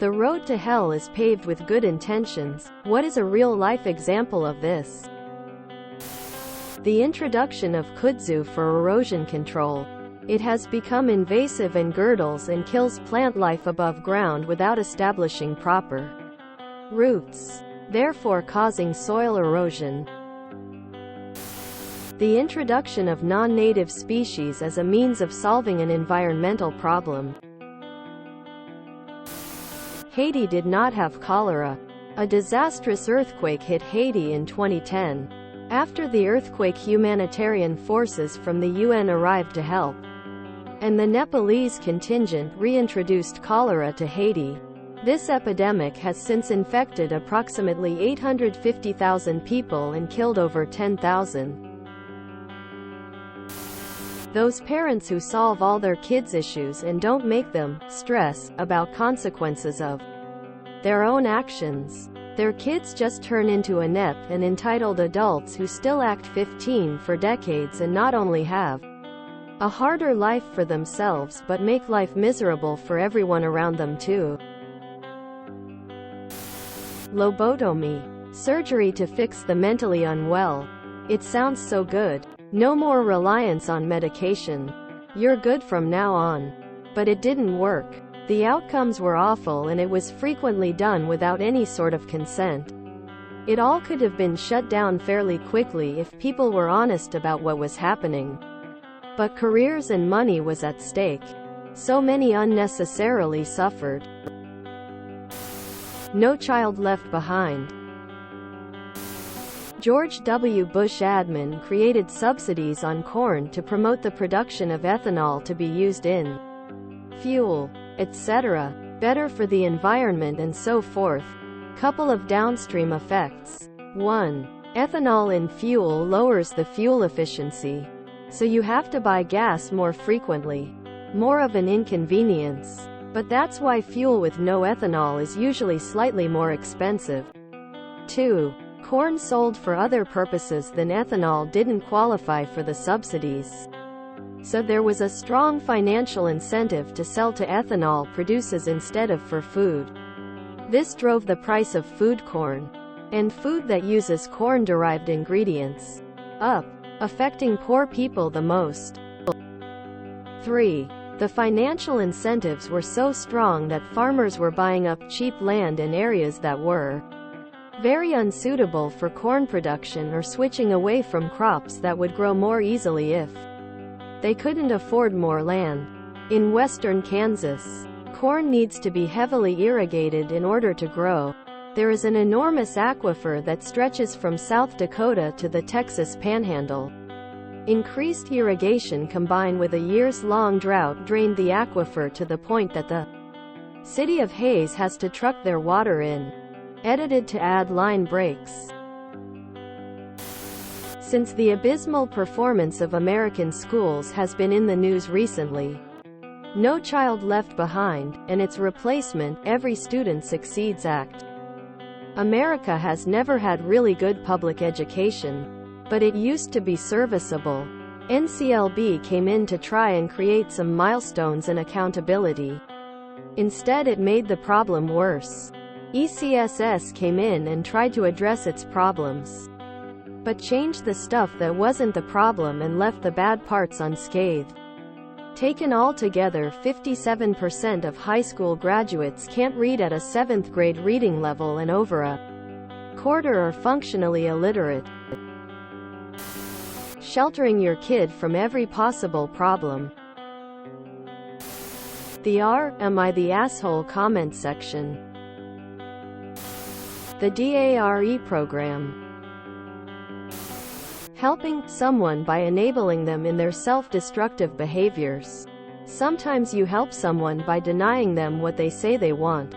The road to hell is paved with good intentions. What is a real-life example of this? The introduction of kudzu for erosion control. It has become invasive and girdles and kills plant life above ground without establishing proper roots, therefore causing soil erosion. The introduction of non-native species as a means of solving an environmental problem. Haiti did not have cholera. A disastrous earthquake hit Haiti in 2010. After the earthquake, humanitarian forces from the UN arrived to help, and the Nepalese contingent reintroduced cholera to Haiti. This epidemic has since infected approximately 850,000 people and killed over 10,000. Those parents who solve all their kids' issues and don't make them stress about consequences of their own actions. Their kids just turn into inept and entitled adults who still act 15 for decades and not only have a harder life for themselves but make life miserable for everyone around them too. Lobotomy. Surgery to fix the mentally unwell. It sounds so good. No more reliance on medication. You're good from now on. But it didn't work. The outcomes were awful and it was frequently done without any sort of consent. It all could have been shut down fairly quickly if people were honest about what was happening. But careers and money was at stake. So many unnecessarily suffered. No child left behind. George W. Bush admin created subsidies on corn to promote the production of ethanol to be used in fuel, etc. Better for the environment and so forth. Couple of downstream effects. 1. Ethanol in fuel lowers the fuel efficiency. So you have to buy gas more frequently. More of an inconvenience. But that's why fuel with no ethanol is usually slightly more expensive. 2. Corn sold for other purposes than ethanol didn't qualify for the subsidies. So there was a strong financial incentive to sell to ethanol producers instead of for food. This drove the price of food corn, and food that uses corn-derived ingredients, up, affecting poor people the most. 3. The financial incentives were so strong that farmers were buying up cheap land in areas that were very unsuitable for corn production or switching away from crops that would grow more easily if they couldn't afford more land. In western Kansas, corn needs to be heavily irrigated in order to grow. There is an enormous aquifer that stretches from South Dakota to the Texas Panhandle. Increased irrigation combined with a years-long drought drained the aquifer to the point that the city of Hays has to truck their water in. Edited to add line breaks. Since the abysmal performance of American schools has been in the news recently, No Child Left Behind, and its replacement, Every Student Succeeds Act. America has never had really good public education, but it used to be serviceable. NCLB came in to try and create some milestones and accountability. Instead, it made the problem worse. ECSS came in and tried to address its problems, but changed the stuff that wasn't the problem and left the bad parts unscathed. Taken all together, 57% of high school graduates can't read at a 7th grade reading level and over a quarter are functionally illiterate. Sheltering your kid from every possible problem. The Am I the Asshole comment section. The DARE program. Helping someone by enabling them in their self-destructive behaviors. Sometimes you help someone by denying them what they say they want.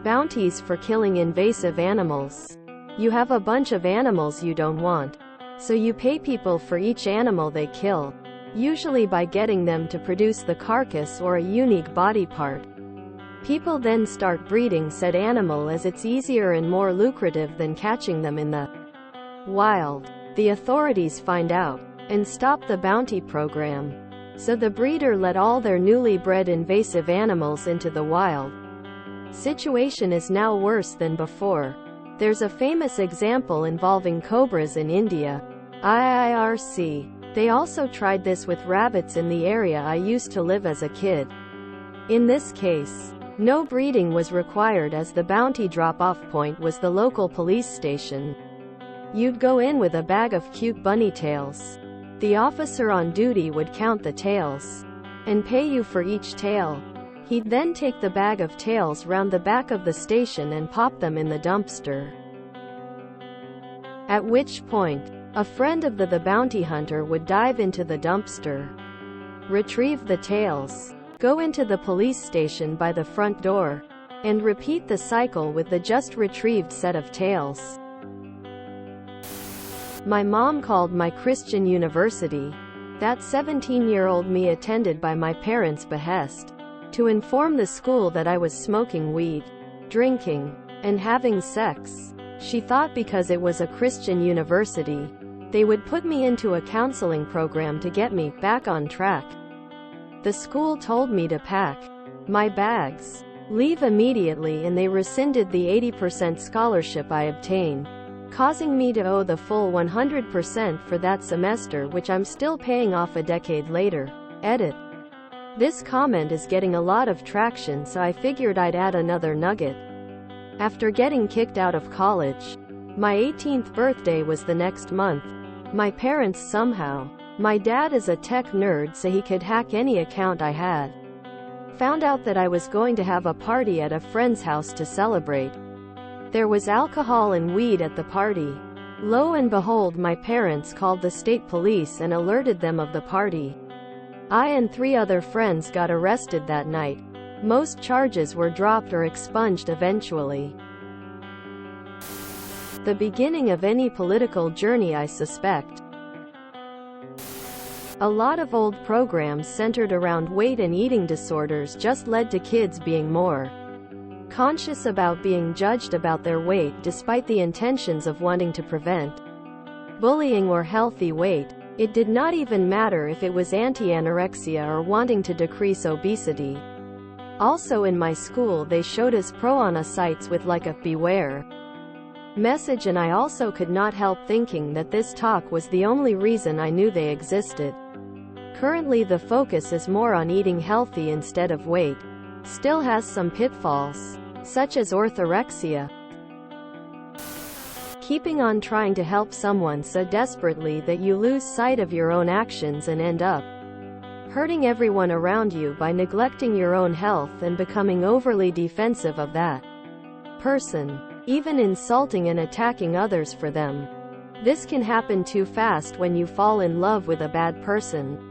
Bounties for killing invasive animals. You have a bunch of animals you don't want, so you pay people for each animal they kill, usually by getting them to produce the carcass or a unique body part. People then start breeding said animal as it's easier and more lucrative than catching them in the wild. The authorities find out and stop the bounty program. so the breeder let all their newly bred invasive animals into the wild. Situation is now worse than before. There's a famous example involving cobras in India. IIRC. They also tried this with rabbits in the area I used to live as a kid. In this case, no breeding was required as the bounty drop-off point was the local police station. You'd go in with a bag of cute bunny tails. The officer on duty would count the tails and pay you for each tail. He'd then take the bag of tails round the back of the station and pop them in the dumpster. At which point, a friend of the bounty hunter would dive into the dumpster, retrieve the tails, go into the police station by the front door, and repeat the cycle with the just retrieved set of tails. My mom called my Christian university, that 17-year-old me attended by my parents' behest, to inform the school that I was smoking weed, drinking, and having sex. She thought because it was a Christian university, they would put me into a counseling program to get me back on track. The school told me to pack my bags, leave immediately, and they rescinded the 80% scholarship I obtained, causing me to owe the full 100% for that semester, which I'm still paying off a decade later. Edit. This comment is getting a lot of traction, so I figured I'd add another nugget. After getting kicked out of college, my 18th birthday was the next month. My parents somehow, my dad is a tech nerd so he could hack any account I had, found out that I was going to have a party at a friend's house to celebrate. There was alcohol and weed at the party. Lo and behold, my parents called the state police and alerted them of the party. I and 3 other friends got arrested that night. Most charges were dropped or expunged eventually. The beginning of any political journey, I suspect. A lot of old programs centered around weight and eating disorders just led to kids being more conscious about being judged about their weight despite the intentions of wanting to prevent bullying or healthy weight. It did not even matter if it was anti-anorexia or wanting to decrease obesity. Also in my school they showed us pro-ana sites with like a beware message, and I also could not help thinking that this talk was the only reason I knew they existed. Currently the focus is more on eating healthy instead of weight. Still has some pitfalls, such as orthorexia. Keeping on trying to help someone so desperately that you lose sight of your own actions and end up hurting everyone around you by neglecting your own health and becoming overly defensive of that person, even insulting and attacking others for them. This can happen too fast when you fall in love with a bad person.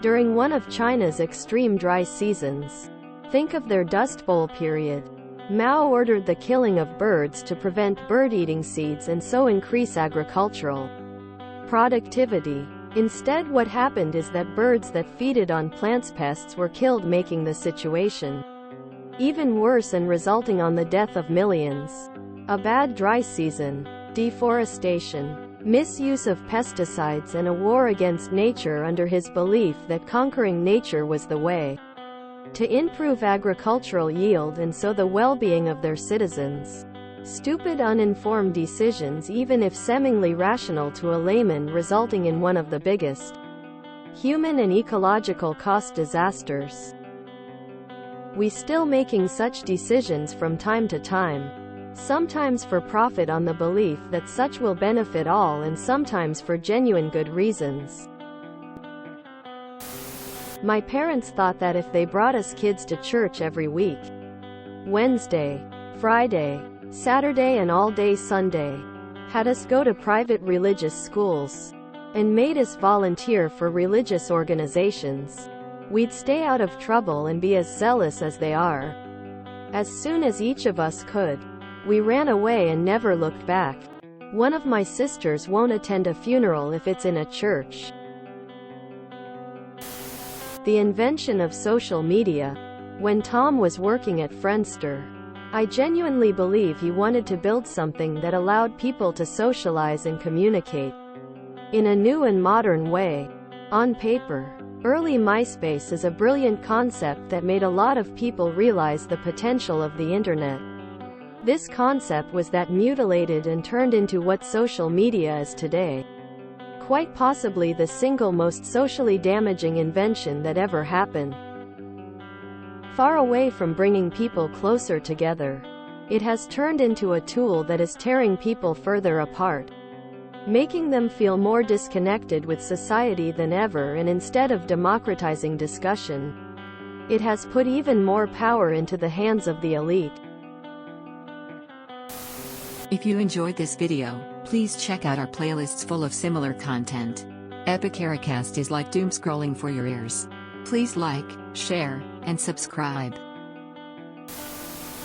During one of China's extreme dry seasons, think of their Dust Bowl period, Mao ordered the killing of birds to prevent bird-eating seeds and so increase agricultural productivity. Instead, what happened is that birds that feeded on plants' pests were killed, making the situation even worse and resulting on the death of millions. A bad dry season, deforestation, misuse of pesticides, and a war against nature under his belief that conquering nature was the way to improve agricultural yield and so the well-being of their citizens. Stupid, uninformed decisions, even if seemingly rational to a layman, resulting in one of the biggest human and ecological cost disasters. We still making such decisions from time to time, sometimes for profit on the belief that such will benefit all, and sometimes for genuine good reasons. My parents thought that if they brought us kids to church every week, Wednesday, Friday, Saturday and all day Sunday, had us go to private religious schools, and made us volunteer for religious organizations, we'd stay out of trouble and be as zealous as they are. As soon as each of us could, we ran away and never looked back. One of my sisters won't attend a funeral if it's in a church. The invention of social media. When Tom was working at Friendster, I genuinely believe he wanted to build something that allowed people to socialize and communicate in a new and modern way. On paper, early MySpace is a brilliant concept that made a lot of people realize the potential of the internet. This concept was that mutilated and turned into what social media is today. Quite possibly the single most socially damaging invention that ever happened. Far away from bringing people closer together, it has turned into a tool that is tearing people further apart, making them feel more disconnected with society than ever, and instead of democratizing discussion, it has put even more power into the hands of the elite. If you enjoyed this video, please check out our playlists full of similar content. Epicuricast is like doom scrolling for your ears. Please like, share, and subscribe.